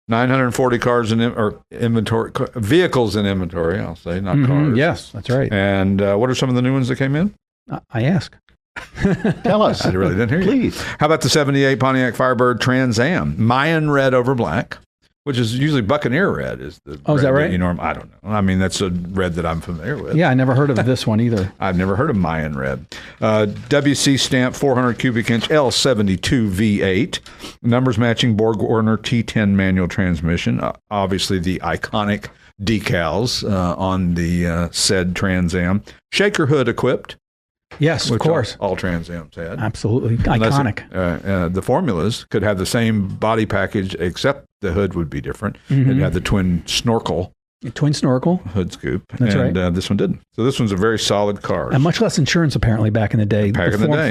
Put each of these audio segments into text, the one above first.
940 cars in or inventory, vehicles in inventory, I'll say, not cars. Yes, that's right. And what are some of the new ones that came in? I ask. Tell us. I really didn't hear you. Please. How about the 78 Pontiac Firebird Trans Am? Mayan red over black, which is usually Buccaneer red. Is the is that right? I don't know. I mean, that's a red that I'm familiar with. Yeah, I never heard of this one either. I've never heard of Mayan red. WC stamp 400 cubic inch L72 V8. Numbers matching Borg Warner T10 manual transmission. Obviously, the iconic decals on the said Trans Am. Shaker hood equipped. Yes, of course. All Trans Ams had. Absolutely. Iconic. The formulas could have the same body package, except the hood would be different. It had the twin snorkel. Twin snorkel. Hood scoop. That's right. This one didn't. So this one's a very solid car. And much less insurance, apparently, back in the day.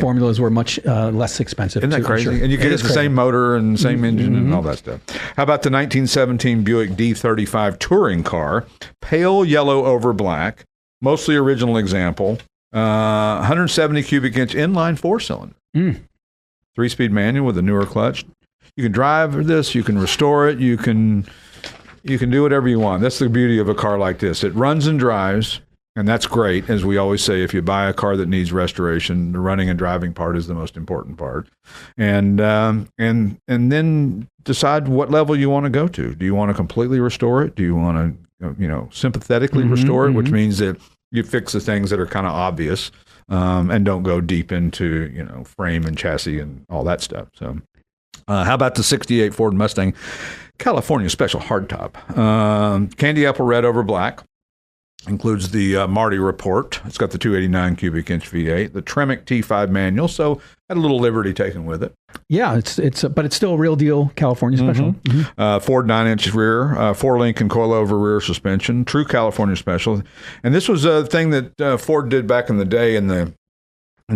Formulas were much less expensive. Isn't that crazy? Insure. And you get the same motor and same engine and all that stuff. How about the 1917 Buick D-35 Touring Car? Pale yellow over black. Mostly original example. 170 cubic inch inline 4-cylinder. 3-speed manual with a newer clutch. You can drive this, you can restore it, you can do whatever you want. That's the beauty of a car like this. It runs and drives, and that's great. As we always say, if you buy a car that needs restoration, the running and driving part is the most important part. And then decide what level you want to go to. Do you want to completely restore it? Do you want to sympathetically restore it, which means that you fix the things that are kind of obvious and don't go deep into, frame and chassis and all that stuff. So how about the 68 Ford Mustang California Special hardtop? Candy apple red over black. Includes the Marty report. It's got the 289 cubic inch V8, the Tremec T5 manual. So had a little liberty taken with it. Yeah, but it's still a real deal California Special. Ford 9-inch rear, 4-link coilover rear suspension, true California Special. And this was a thing that Ford did back in the day in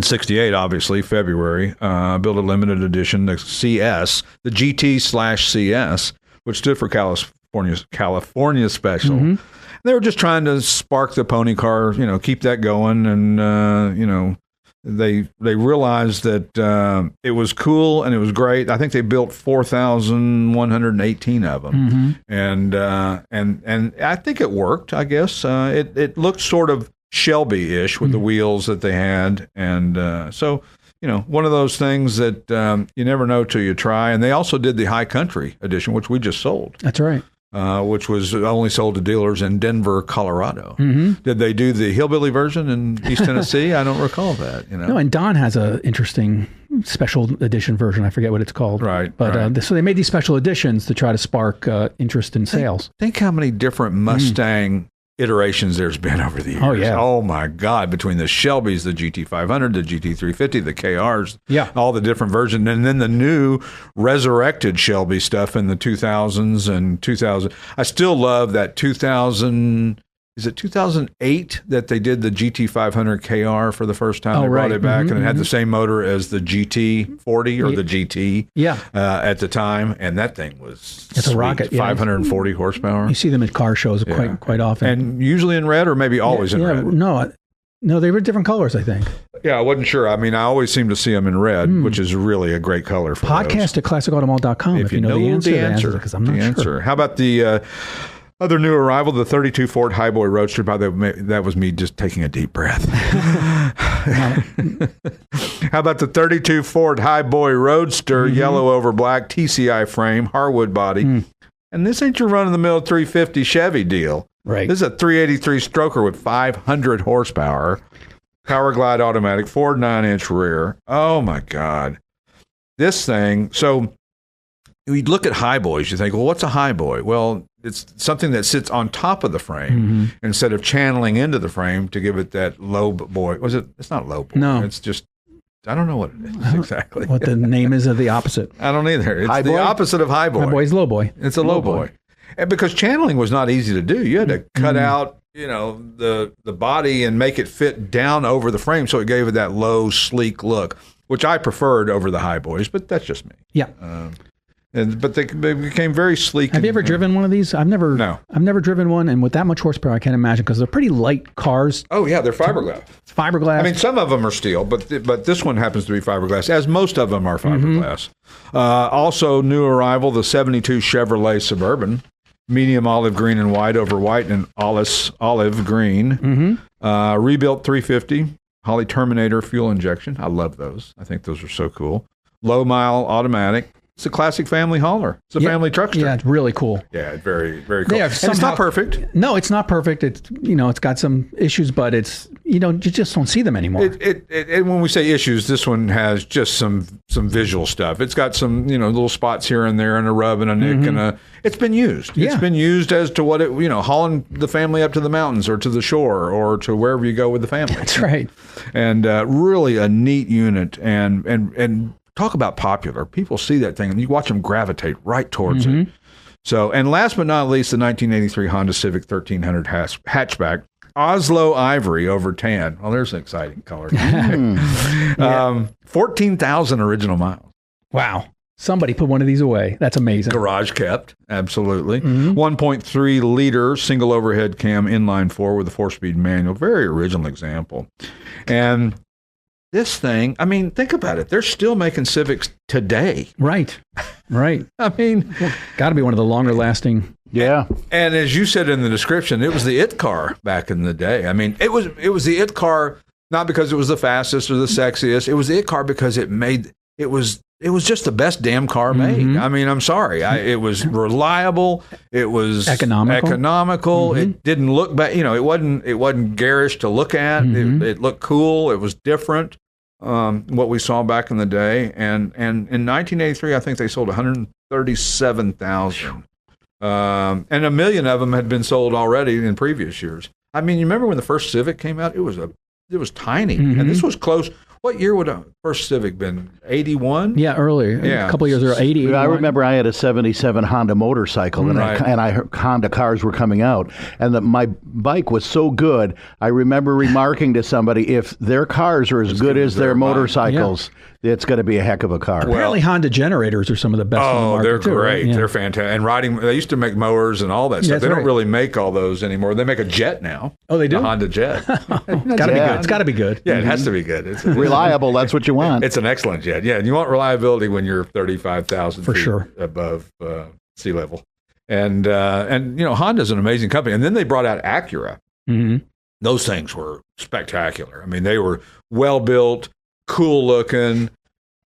68, obviously, February. Built a limited edition, the CS, the GT/CS, which stood for California Special. They were just trying to spark the pony car, keep that going. And, they realized that it was cool and it was great. I think they built 4,118 of them. And I think it worked, I guess. It looked sort of Shelby-ish with the wheels that they had. And so, one of those things that you never know till you try. And they also did the High Country edition, which we just sold. That's right. Which was only sold to dealers in Denver, Colorado. Did they do the hillbilly version in East Tennessee? I don't recall that. No, and Don has an interesting special edition version. I forget what it's called. Right. But so they made these special editions to try to spark interest in sales. Think how many different Mustang iterations there's been over the years. Oh, yeah. Oh, my God. Between the Shelbys, the GT500, the GT350, the KRs, all the different versions, and then the new resurrected Shelby stuff in the 2000s and 2000. I still love that 2000. Is it 2008 that they did the GT500 KR for the first time? They brought it back, and it had the same motor as the GT40 or the GT at the time, and that thing was a rocket. 540 horsepower. You see them at car shows quite often. And usually in red or maybe always in red? No, they were different colors, I think. Yeah, I wasn't sure. I mean, I always seem to see them in red, which is really a great color for Podcast those. at classicautomall.com if you know the answer. Because I'm not sure. How about the... other new arrival, the 32 Ford Hi-Boy Roadster. By the way, that was me just taking a deep breath. How about the 32 Ford Hi-Boy Roadster, yellow over black, TCI frame, Harwood body. And this ain't your run-of-the-mill 350 Chevy deal. Right. This is a 383 stroker with 500 horsepower, Power Glide automatic, Ford 9-inch rear. Oh, my God. This thing, so... You look at Hi-Boys, you think, well, what's a Hi-Boy? Well, it's something that sits on top of the frame instead of channeling into the frame to give it that low boy. It's not low boy. No. It's just, I don't know what it is exactly. What the name is of the opposite. I don't either. It's Hi-Boy? the opposite of Hi-Boy. Hi-Boy's low boy. It's a low boy. And because channeling was not easy to do. You had to cut out, the body and make it fit down over the frame so it gave it that low, sleek look, which I preferred over the Hi-Boys, but that's just me. Yeah. But they became very sleek. Have you ever driven one of these? I've never driven one, and with that much horsepower, I can't imagine, because they're pretty light cars. Oh yeah, they're fiberglass. Fiberglass. I mean, some of them are steel, but this one happens to be fiberglass, as most of them are fiberglass. Also, new arrival, the '72 Chevrolet Suburban, medium olive green and white over white and olive green. Rebuilt 350 Holly Terminator fuel injection. I love those. I think those are so cool. Low mile automatic. It's a classic family hauler. It's a family truckster. Yeah, it's really cool. Yeah, very, very cool. And it's not perfect. No, it's not perfect. It's it's got some issues, but it's you just don't see them anymore. And when we say issues, this one has just some visual stuff. It's got some little spots here and there, and a rub and a nick, and it's been used. Yeah. It's been used as to what hauling the family up to the mountains or to the shore or to wherever you go with the family. That's right. And really a neat unit and. Talk about popular. People see that thing and you watch them gravitate right towards it. So, and last but not least, the 1983 Honda Civic 1300 hatchback, Oslo ivory over tan. Well, there's an exciting color. 14,000 original miles. Wow. Somebody put one of these away. That's amazing. Garage kept. Absolutely. 1.3 liter single overhead cam inline four with a 4-speed manual. Very original example. And this thing, I mean, think about it. They're still making Civics today. Right. I mean, got to be one of the longer lasting. Yeah. And as you said in the description, it was the it car back in the day. I mean, it was the it car, not because it was the fastest or the sexiest. It was the it car because it was just the best damn car made. I mean, I'm sorry. It was reliable. It was economical. It didn't look bad. It wasn't garish to look at. It looked cool. It was different. What we saw back in the day. And in 1983, I think they sold 137,000. And 1 million of them had been sold already in previous years. I mean, you remember when the first Civic came out? It was tiny. And this was close. What year would a first Civic been? 81? Yeah, earlier. Yeah. A couple of years ago, 80. I remember I had a 77 Honda motorcycle, and I heard Honda cars were coming out, and my bike was so good, I remember remarking to somebody, if their cars are as good as their motorcycles, it's going to be a heck of a car. Apparently Honda generators are some of the best in the market. They're great. Right? Yeah. They're fantastic. And they used to make mowers and all that stuff. They don't really make all those anymore. They make a jet now. Oh, they do? A Honda jet. It's got to be good. Yeah, it has to be good. It's reliable. That's what you want. It's an excellent jet. Yeah, and you want reliability when you're 35,000 feet above sea level. And Honda's an amazing company. And then they brought out Acura. Those things were spectacular. I mean, they were well built, cool looking.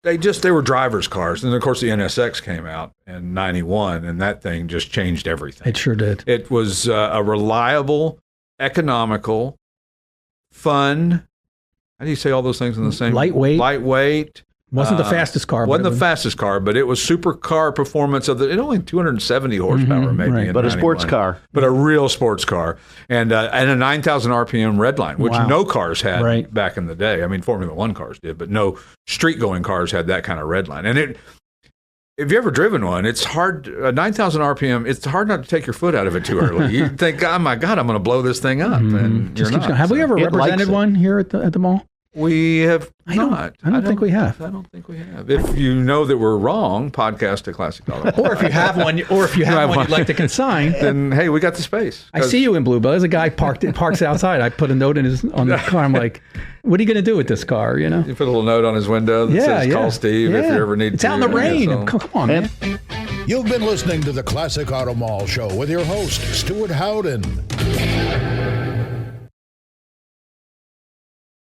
They were driver's cars. And of course the NSX came out in 91, and that thing just changed everything. It sure did. It was a reliable, economical, fun. How do you say all those things in the same? Lightweight. Wasn't the fastest car. Wasn't the fastest car, but it was supercar performance of it only 270 horsepower maybe. But a sports car. But a real sports car. And a 9,000 RPM redline, which no cars had back in the day. I mean, Formula One cars did, but no street-going cars had that kind of redline. And if you ever driven one, it's hard. 9,000 RPM, it's hard not to take your foot out of it too early. You think, oh my God, I'm going to blow this thing up. And you're not. Have we ever represented one here at the mall? We have not. I don't think we have. I don't think we have. If you know that we're wrong, podcast at Classic Auto. Or if you have one, you'd like to consign, then hey, we got the space. I see you in blue, but there's a guy parks outside. I put a note on the car. I'm like, what are you going to do with this car? You put a little note on his window that says, "Call Steve if you ever need." It's out in the rain. Come on, man. You've been listening to the Classic Auto Mall Show with your host, Stuart Howden.